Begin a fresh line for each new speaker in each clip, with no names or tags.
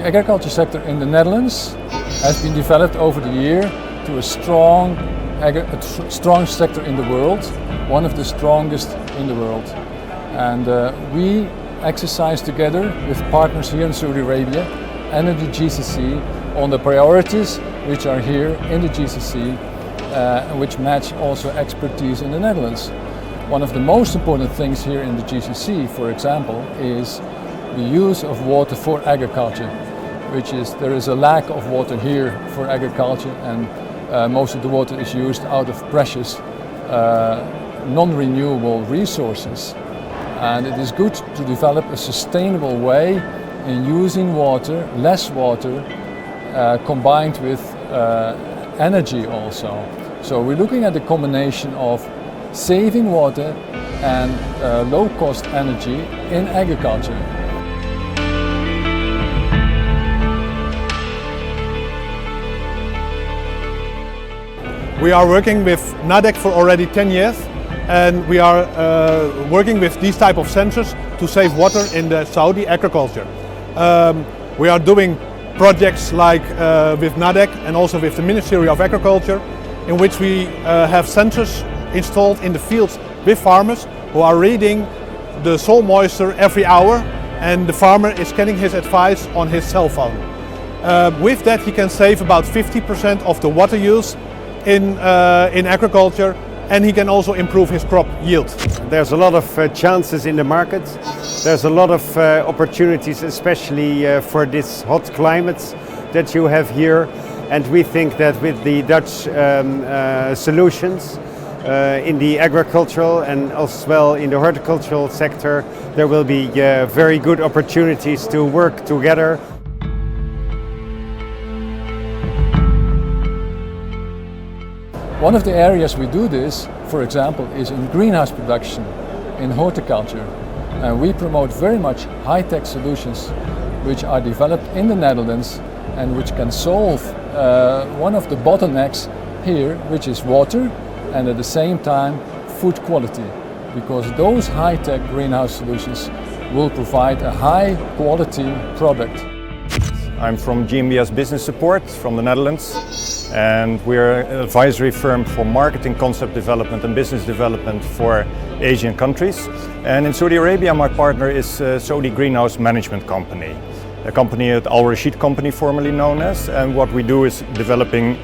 agriculture sector in the Netherlands has been developed over the year to a strong sector in the world, one of the strongest in the world. And we exercise together with partners here in Saudi Arabia and in the GCC on the priorities which are here in the GCC, which match also expertise in the Netherlands. One of the most important things here in the GCC, for example, is the use of water for agriculture, there is a lack of water here for agriculture, and most of the water is used out of precious non-renewable resources. And it is good to develop a sustainable way in using water, less water, combined with energy also. So we're looking at the combination of saving water and low-cost energy in agriculture.
We are working with NADEC for already 10 years, and we are working with these type of sensors to save water in the Saudi agriculture. We are doing projects like with NADEC and also with the Ministry of Agriculture, in which we have sensors installed in the fields with farmers who are reading the soil moisture every hour, and the farmer is getting his advice on his cell phone. With that he can save about 50% of the water use in agriculture, and he can also improve his crop yield.
There's a lot of chances in the market. There's a lot of opportunities, especially for this hot climates that you have here. And we think that with the Dutch solutions in the agricultural and as well in the horticultural sector, there will be very good opportunities to work together.
One of the areas we do this, for example, is in greenhouse production, in horticulture. And we promote very much high-tech solutions which are developed in the Netherlands and which can solve one of the bottlenecks here, which is water, and at the same time food quality, because those high-tech greenhouse solutions will provide a high-quality product.
I'm from GmbS Business Support from the Netherlands, and we're an advisory firm for marketing, concept development and business development for Asian countries. And in Saudi Arabia, my partner is Saudi Greenhouse Management Company, a company at Al Rashid Company, formerly known as. And what we do is developing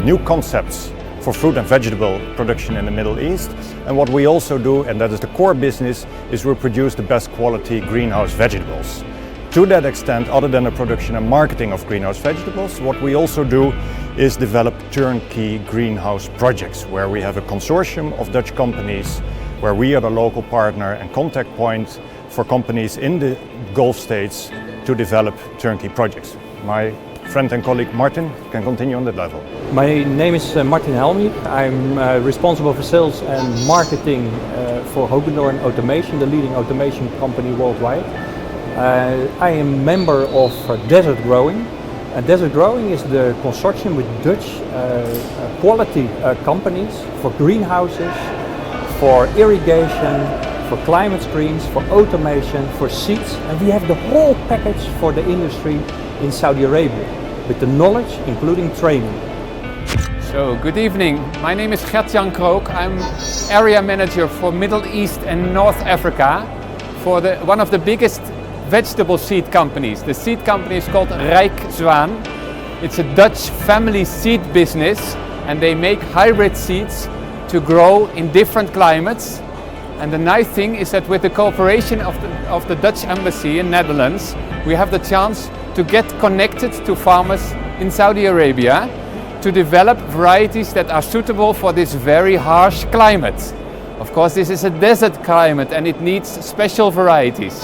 new concepts for fruit and vegetable production in the Middle East. And what we also do, and that is the core business, is we produce the best quality greenhouse vegetables. To that extent, other than the production and marketing of greenhouse vegetables, what we also do is develop turnkey greenhouse projects, where we have a consortium of Dutch companies, where we are the local partner and contact point for companies in the Gulf states to develop turnkey projects. My friend and colleague Martin can continue on that level.
My name is Martin Helmi. I'm responsible for sales and marketing for Hogendoorn Automation, the leading automation company worldwide. I am member of Desert Growing. Desert Growing is the consortium with Dutch quality companies for greenhouses, for irrigation, for climate screens, for automation, for seeds, and we have the whole package for the industry in Saudi Arabia, with the knowledge, including training.
So, good evening. My name is Gert-Jan Krook. I'm area manager for Middle East and North Africa for one of the biggest vegetable seed companies. The seed company is called Rijk Zwaan. It's a Dutch family seed business, and they make hybrid seeds to grow in different climates. And the nice thing is that with the cooperation of the Dutch embassy in Netherlands, we have the chance to get connected to farmers in Saudi Arabia to develop varieties that are suitable for this very harsh climate. Of course, this is a desert climate and it needs special varieties.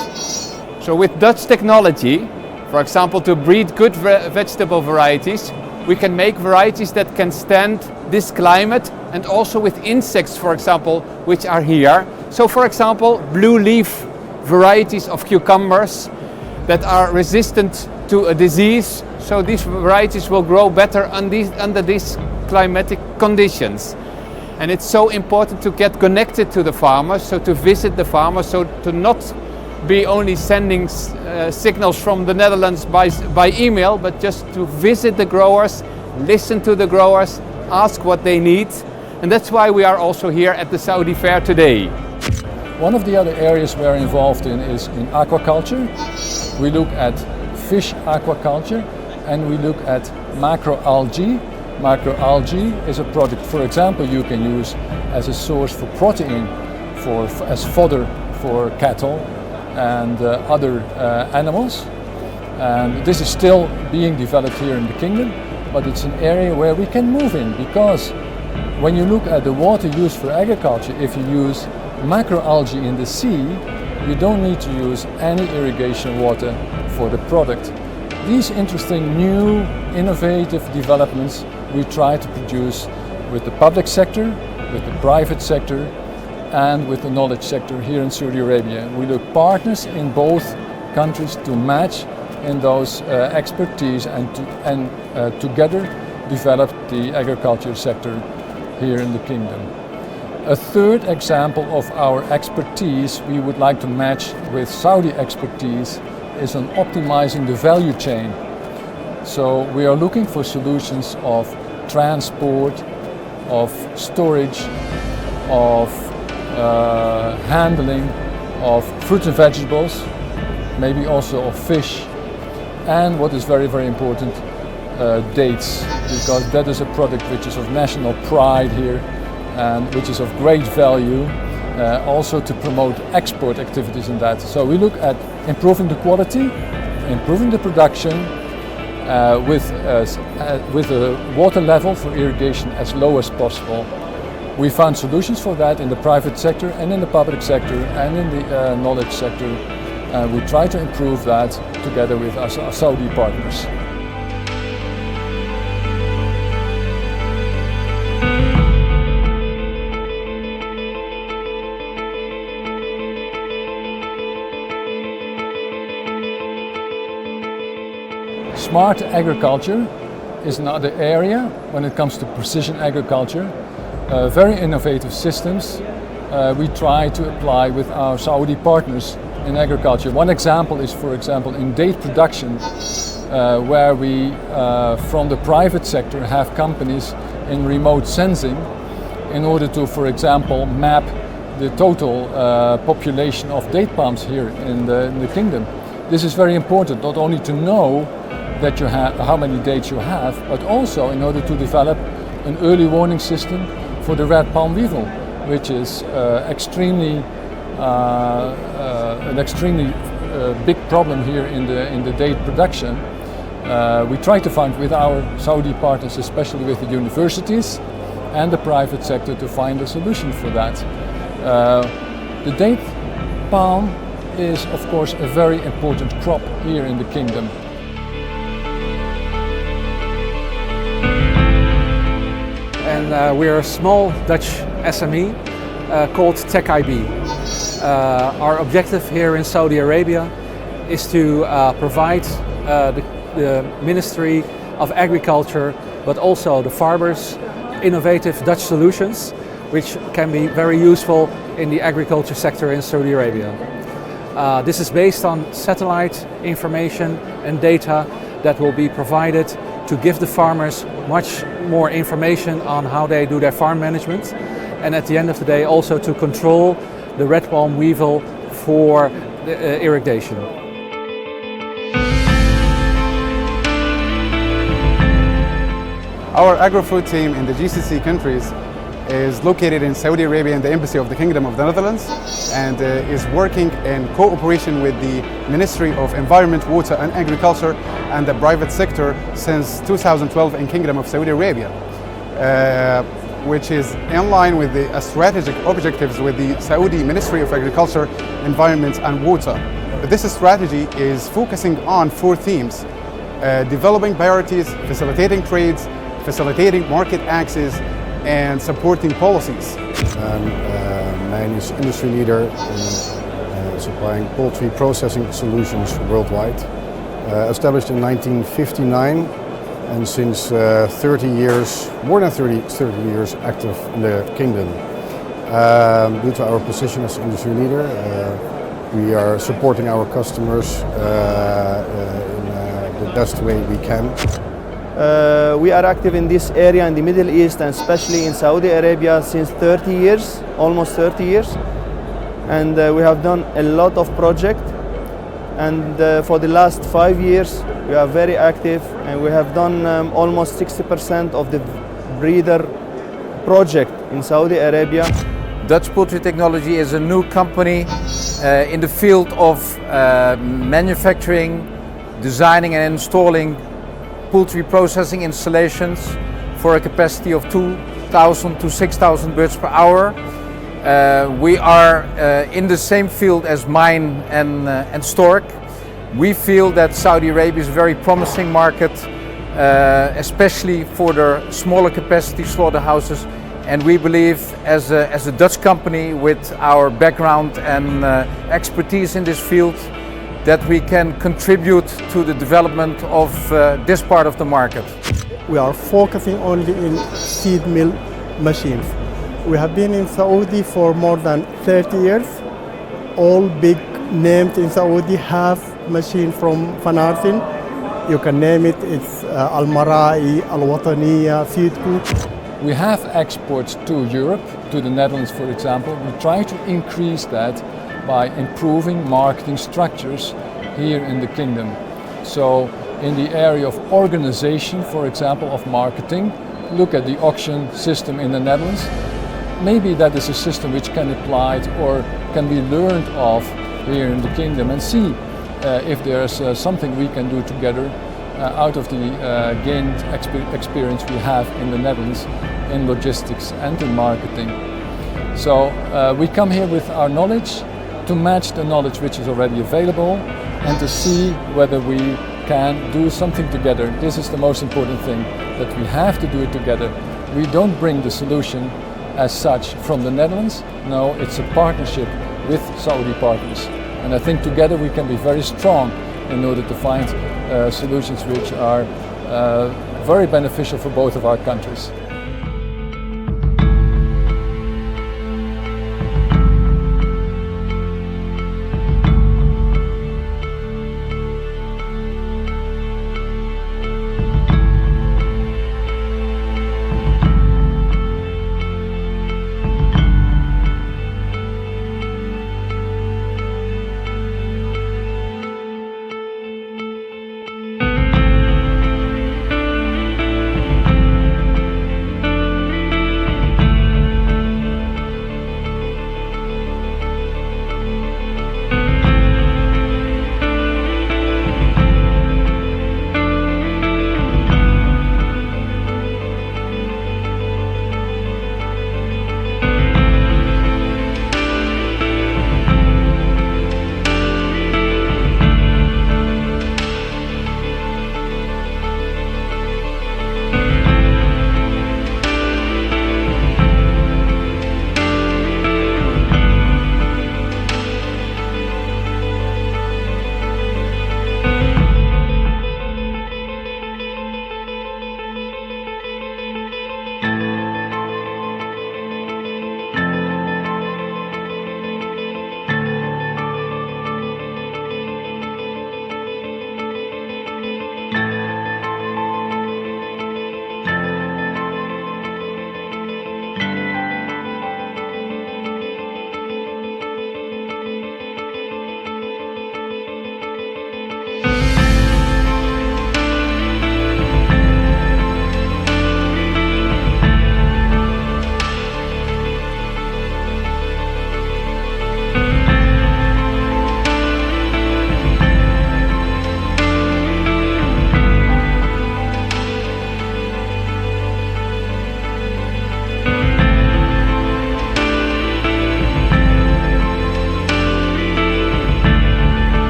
So with Dutch technology, for example, to breed good vegetable varieties, we can make varieties that can stand this climate, and also with insects, for example, which are here. So for example, blue leaf varieties of cucumbers that are resistant to a disease. So these varieties will grow better under these climatic conditions. And it's so important to get connected to the farmers, so to visit the farmers, so to not be only sending signals from the Netherlands by email, but just to visit the growers, listen to the growers, ask what they need. And that's why we are also here at the Saudi Fair today.
One of the other areas we are involved in is in aquaculture. We look at fish aquaculture and we look at macroalgae. Macroalgae is a product, for example, you can use as a source for protein, as fodder for cattle and other animals. And this is still being developed here in the kingdom, but it's an area where we can move in, because when you look at the water used for agriculture, if you use macroalgae in the sea, you don't need to use any irrigation water for the product. These interesting new innovative developments we try to produce with the public sector, with the private sector and with the knowledge sector here in Saudi Arabia. We look partners in both countries to match in those expertise and together develop the agriculture sector here in the kingdom. A third example of our expertise we would like to match with Saudi expertise is on optimizing the value chain. So we are looking for solutions of transport, of storage, of handling of fruits and vegetables, maybe also of fish, and what is very, very important, dates, because that is a product which is of national pride here and which is of great value, also to promote export activities in that. So we look at improving the quality, improving the production, with a water level for irrigation as low as possible. We found solutions for that in the private sector and in the public sector and in the knowledge sector. We try to improve that together with our Saudi partners. Smart agriculture is another area when it comes to precision agriculture. Very innovative systems we try to apply with our Saudi partners in agriculture. One example is, for example, in date production, where we from the private sector have companies in remote sensing in order to, for example, map the total population of date palms here in the kingdom. This is very important, not only to know that you have how many dates you have, but also in order to develop an early warning system for the red palm weevil, which is an extremely big problem here in the date production. We try to find with our Saudi partners, especially with the universities and the private sector, to find a solution for that. The date palm is, of course, a very important crop here in the kingdom.
And we're a small Dutch SME called TechIB. Our objective here in Saudi Arabia is to provide the Ministry of Agriculture, but also the farmers, innovative Dutch solutions which can be very useful in the agriculture sector in Saudi Arabia. This is based on satellite information and data that will be provided to give the farmers much more information on how they do their farm management, and at the end of the day also to control the red palm weevil for the irrigation.
Our agro-food team in the GCC countries is located in Saudi Arabia in the Embassy of the Kingdom of the Netherlands, and is working in cooperation with the Ministry of Environment, Water and Agriculture and the private sector since 2012 in Kingdom of Saudi Arabia, which is in line with the strategic objectives with the Saudi Ministry of Agriculture, Environment and Water. This strategy is focusing on 4 themes: developing priorities, facilitating trades, facilitating market access and supporting policies.
Mijn is industry leader in supplying poultry processing solutions worldwide. Established in 1959 and since 30 years, more than 30 years active in the kingdom. Due to our position as industry leader, We are supporting our customers in the best way we can.
We are active in this area in the Middle East and especially in Saudi Arabia since 30 years, almost 30 years. And we have done a lot of projects. And for the last 5 years, we are very active and we have done almost 60% of the breeder project in Saudi Arabia.
Dutch Poultry Technology is a new company in the field of manufacturing, designing and installing poultry processing installations for a capacity of 2,000 to 6,000 birds per hour. We are in the same field as mine and stork. We feel that Saudi Arabia is a very promising market, especially for the smaller capacity slaughterhouses. And we believe as a Dutch company with our background and expertise in this field that we can contribute to the development of this part of the market.
We are focusing only in feed mill machines. We have been in Saudi for more than 30 years. All big names in Saudi have machines from Fanarsin. You can name it, it's Al-Marai, Al-Wataniya, Feedco.
We have exports to Europe, to the Netherlands for example. We try to increase that by improving marketing structures here in the kingdom. So in the area of organization, for example, of marketing, look at the auction system in the Netherlands. Maybe that is a system which can be applied or can be learned of here in the kingdom and see if there's something we can do together out of the gained experience we have in the Netherlands in logistics and in marketing. So we come here with our knowledge to match the knowledge which is already available and to see whether we can do something together. This is the most important thing, that we have to do it together. We don't bring the solution as such from the Netherlands. No, it's a partnership with Saudi partners. And I think together we can be very strong in order to find solutions which are very beneficial for both of our countries.